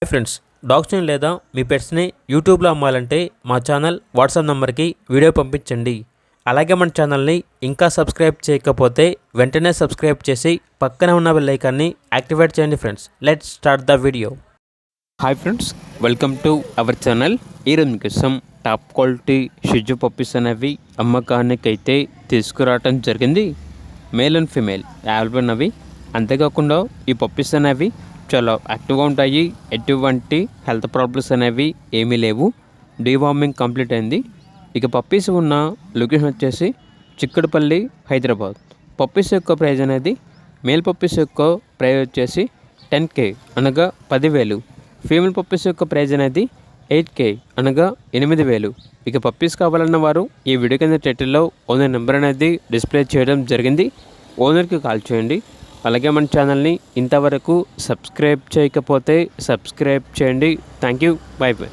Hi friends, డాగ్స్ని లేదా మీ పెట్స్ని యూట్యూబ్లో అమ్మాలంటే మా ఛానల్ వాట్సాప్ నెంబర్కి వీడియో పంపించండి. అలాగే మన ఛానల్ని ఇంకా సబ్స్క్రైబ్ చేయకపోతే వెంటనే సబ్స్క్రైబ్ చేసి పక్కనే ఉన్న బెల్ ఐకాన్ని యాక్టివేట్ చేయండి. Friends, let's start the video. Hi friends, welcome to our channel. ఈరోజు మీకోసం టాప్ క్వాలిటీ షిజు పప్పీస్ అనేవి అమ్మకానికి అయితే తీసుకురావటం జరిగింది. మేల్ అండ్ ఫీమేల్ అవైలబుల్ అవి. అంతేకాకుండా ఈ పప్పీస్ అనేవి చాలా యాక్టివ్గా ఉంటాయి. ఎటువంటి హెల్త్ ప్రాబ్లమ్స్ అనేవి ఏమీ లేవు. డీవార్మింగ్ కంప్లీట్ అయింది. ఇక పప్పీస్ ఉన్న లొకేషన్ వచ్చేసి చిక్కడపల్లి, హైదరాబాద్. పప్పీస్ యొక్క ప్రైజ్ అనేది మేల్ పప్పీస్ యొక్క ప్రైజ్ వచ్చేసి 10K అనగా 10,000. ఫీమేల్ పప్పీస్ యొక్క ప్రైజ్ అనేది 8K అనగా 8,000. ఇక పప్పీస్ కావాలన్న వారు ఈ వీడియో కింద టైటిల్లో ఓనర్ నెంబర్ అనేది డిస్ప్లే చేయడం జరిగింది. ఓనర్కి కాల్ చేయండి. అలాగే మన ఛానల్ని ఇంతవరకు సబ్స్క్రైబ్ చేయకపోతే సబ్స్క్రైబ్ చేయండి. Thank you. By by.